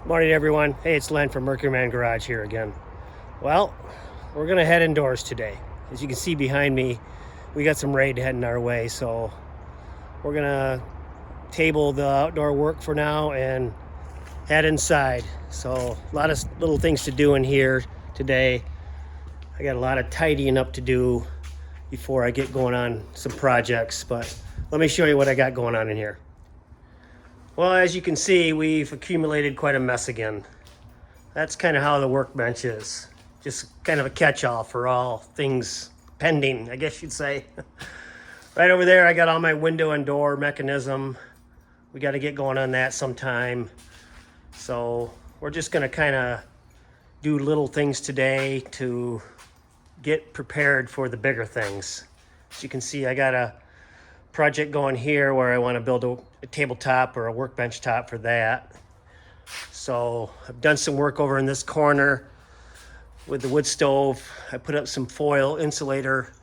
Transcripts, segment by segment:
Morning, everyone. Hey, it's Len from Mercury Man Garage here again. Well, we're gonna head indoors today. As you can see behind me, we got some rain heading our way, so we're gonna table the outdoor work for now and head inside. So a lot of little things to do in here today. I got a lot of tidying up to do before I get going on some projects, but let me show you what I got going on in here. Well, as you can see, we've accumulated quite a mess again. That's kind of how the workbench is. Just kind of a catch-all for all things pending, I guess you'd say. Right over there, I got all my window and door mechanism. We got to get going on that sometime. So we're just going to kind of do little things today to get prepared for the bigger things. As you can see, I got a project going here where I want to build a tabletop or a workbench top for that. So I've done some work over in this corner with the wood stove. I put up some foil insulator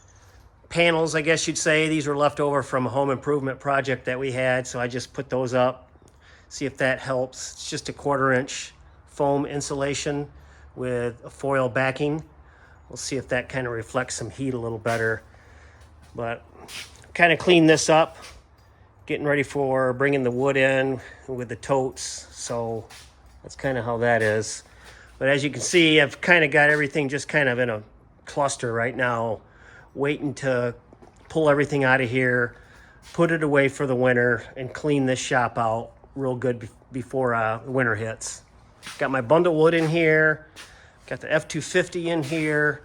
panels, I guess you'd say. These were left over from a home improvement project that we had, so I just put those up. See if that helps. It's just a 1/4-inch foam insulation with a foil backing. We'll see if that kind of reflects some heat a little better. But kind of clean this up, getting ready for bringing the wood in with the totes. So that's kind of how that is. But as you can see, I've kind of got everything just kind of in a cluster right now, waiting to pull everything out of here, put it away for the winter, and clean this shop out real good before winter hits. Got my bundle wood in here, got the F-250 in here.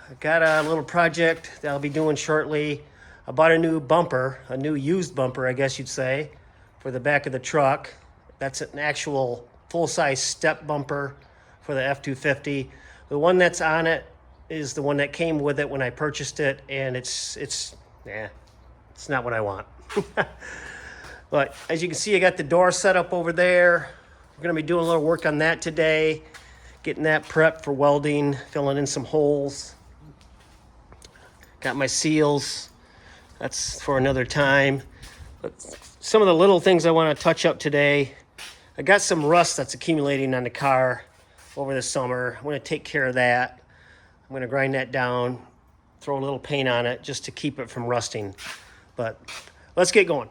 I got a little project that I'll be doing shortly. I bought a new bumper, a new used bumper, I guess you'd say, for the back of the truck. That's an actual full-size step bumper for the F-250. The one that's on it is the one that came with it when I purchased it, and it's not what I want. But as you can see, I got the door set up over there. We're gonna be doing a little work on that today, getting that prepped for welding, filling in some holes. Got my seals. That's for another time. But some of the little things I want to touch up today. I got some rust that's accumulating on the car over the summer. I'm going to take care of that. I'm going to grind that down, throw a little paint on it just to keep it from rusting. But let's get going.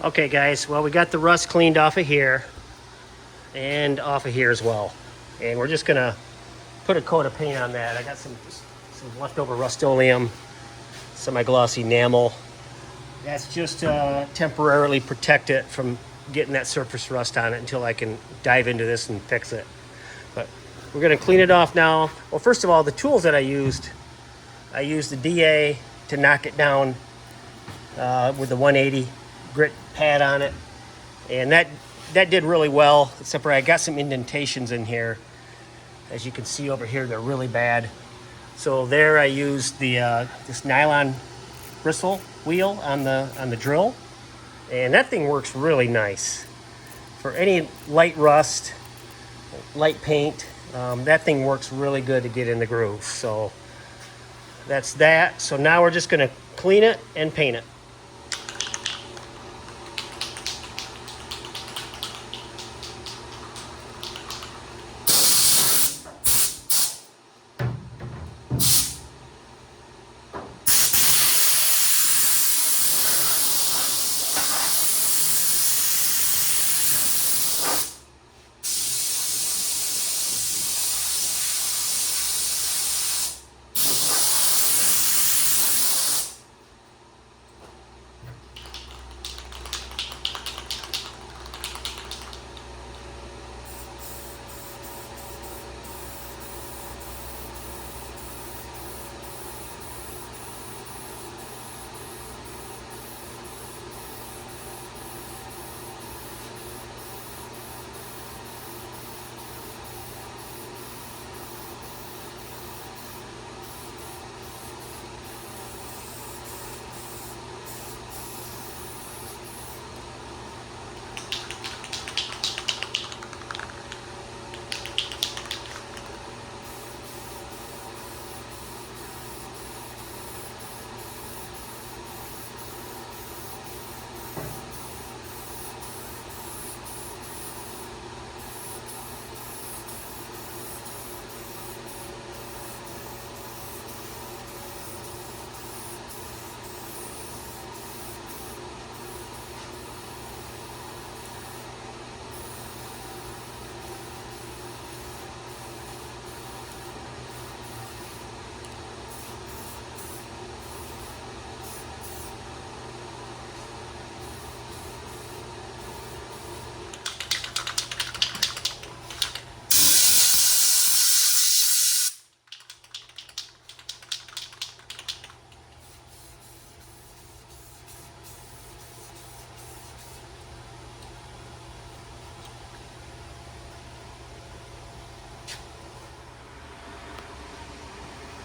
Okay guys, well we got the rust cleaned off of here and off of here as well. And we're just gonna put a coat of paint on that. I got some leftover Rust-Oleum, semi-glossy enamel. That's just to temporarily protect it from getting that surface rust on it until I can dive into this and fix it. But we're gonna clean it off now. Well, first of all, the tools that I used the DA to knock it down with the 180 grit pad on it, and that did really well, except for I got some indentations in here. As you can see over here, they're really bad. So there I used the this nylon bristle wheel on the drill, and that thing works really nice. for any light rust, light paint, that thing works really good to get in the groove. So that's that. So now we're just going to clean it and paint it.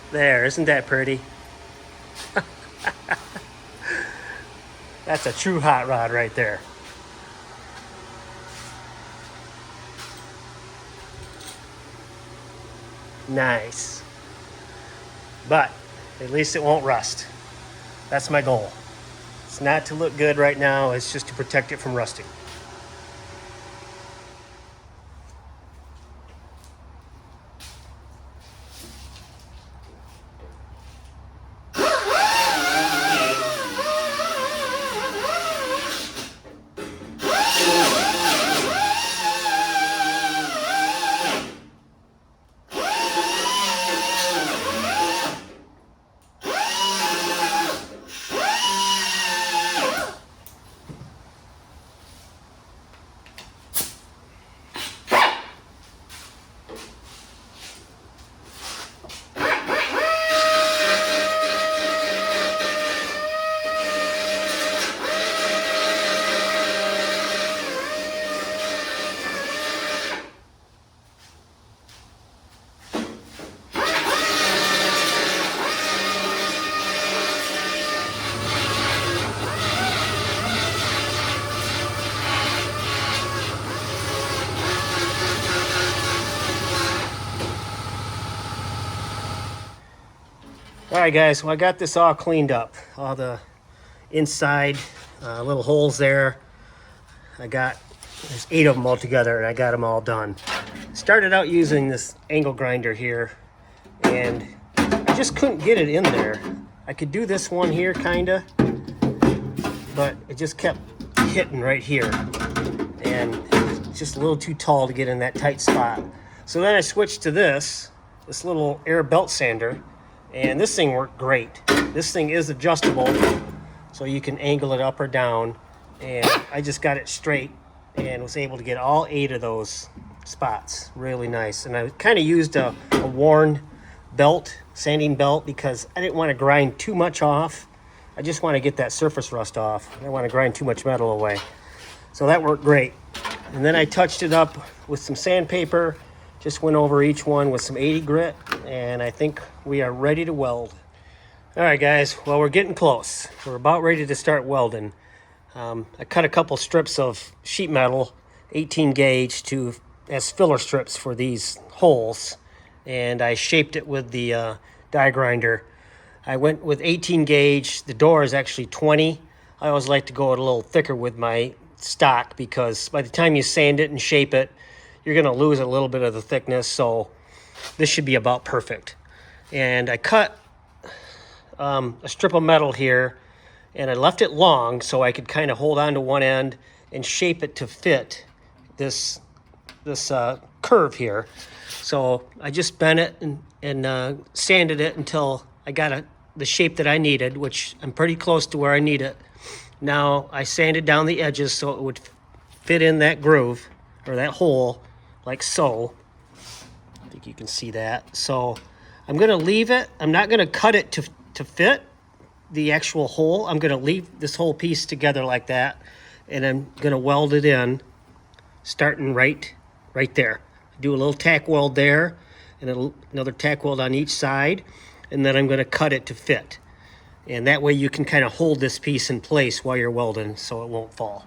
There, isn't that pretty? That's a true hot rod right there. Nice. But at least it won't rust. That's my goal. It's not to look good right now, it's just to protect it from rusting. All right, guys, well, I got this all cleaned up. All the inside little holes there. There's 8 of them all together, and I got them all done. Started out using this angle grinder here, and I just couldn't get it in there. I could do this one here, kinda, but it just kept hitting right here, and it's just a little too tall to get in that tight spot. So then I switched to this little air belt sander, and this thing worked great. This thing is adjustable, so you can angle it up or down, and I just got it straight and was able to get all 8 of those spots. Really nice. And I kind of used a worn belt, sanding belt, because I didn't want to grind too much off. I just want to get that surface rust off. I don't want to grind too much metal away. So that worked great. And then I touched it up with some sandpaper, just went over each one with some 80 grit, and I think we are ready to weld. All right, guys, well, we're getting close. We're about ready to start welding. I cut a couple strips of sheet metal 18 gauge to as filler strips for these holes, and I shaped it with the die grinder. I went with 18 gauge. The door is actually 20. I always like to go a little thicker with my stock because by the time you sand it and shape it, you're going to lose a little bit of the thickness. So this should be about perfect. And I cut a strip of metal here, and I left it long so I could kind of hold on to one end and shape it to fit this curve here. So I just bent it and sanded it until I got the shape that I needed, which I'm pretty close to where I need it. Now I sanded down the edges so it would fit in that groove or that hole like so. I think you can see that. So I'm going to leave it. I'm not going to cut it to fit the actual hole. I'm going to leave this whole piece together like that, and I'm going to weld it in starting right there. Do a little tack weld there and another tack weld on each side, and then I'm going to cut it to fit. And that way you can kind of hold this piece in place while you're welding so it won't fall.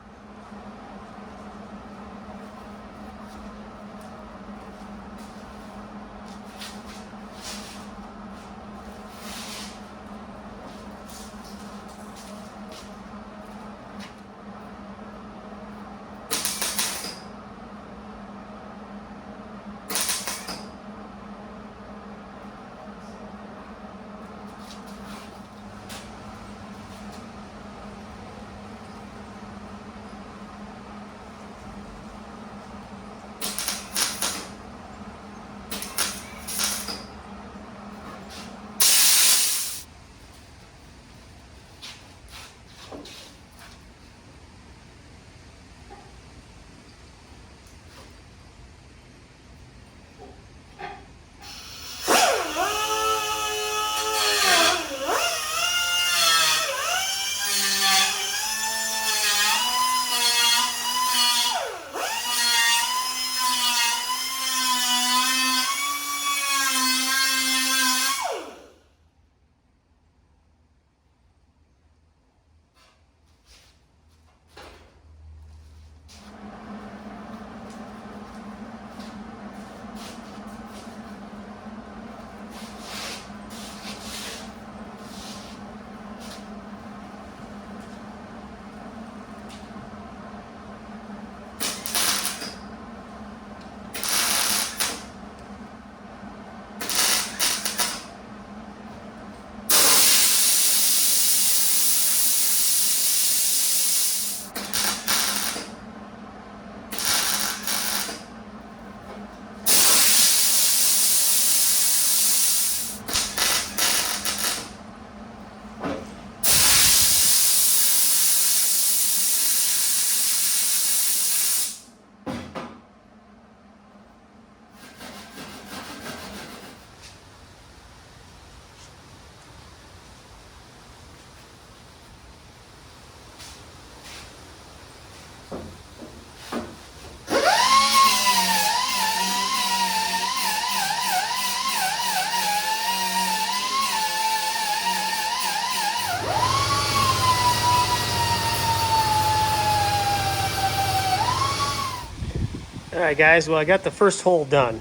All right, guys, well, I got the first hole done,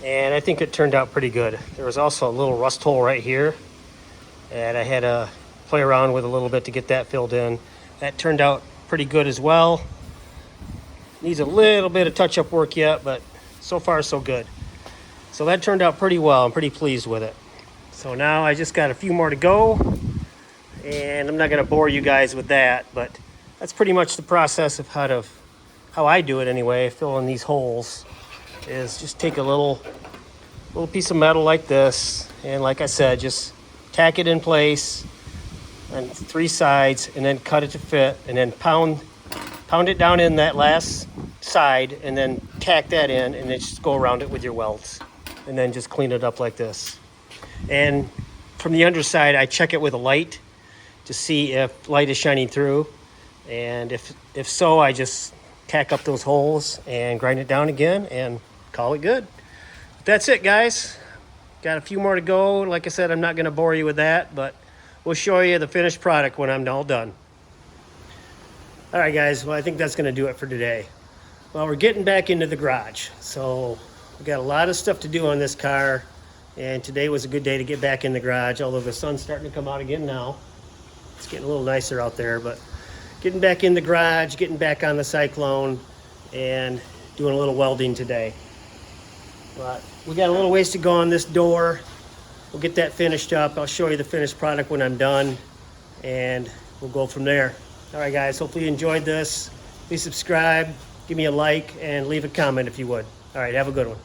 and I think it turned out pretty good. There was also a little rust hole right here, and I had to play around with a little bit to get that filled in. That turned out pretty good as well. Needs a little bit of touch-up work yet, but so far so good. So that turned out pretty well. I'm pretty pleased with it. So now I just got a few more to go, and I'm not going to bore you guys with that, but that's pretty much the process of how I do it anyway, fill in these holes, is just take a little piece of metal like this, and like I said, just tack it in place on three sides and then cut it to fit, and then pound it down in that last side, and then tack that in, and then just go around it with your welds, and then just clean it up like this. And from the underside, I check it with a light to see if light is shining through, and if so, I just tack up those holes and grind it down again and call it good. But that's it, guys. Got a few more to go. Like I said, I'm not going to bore you with that, but we'll show you the finished product when I'm all done. All right, guys. Well, I think that's going to do it for today. Well, we're getting back into the garage. So we got a lot of stuff to do on this car. And today was a good day to get back in the garage, although the sun's starting to come out again now. It's getting a little nicer out there, but getting back in the garage, getting back on the Cyclone, and doing a little welding today. But we got a little ways to go on this door. We'll get that finished up. I'll show you the finished product when I'm done, and we'll go from there. All right, guys, hopefully you enjoyed this. Please subscribe, give me a like, and leave a comment if you would. All right, have a good one.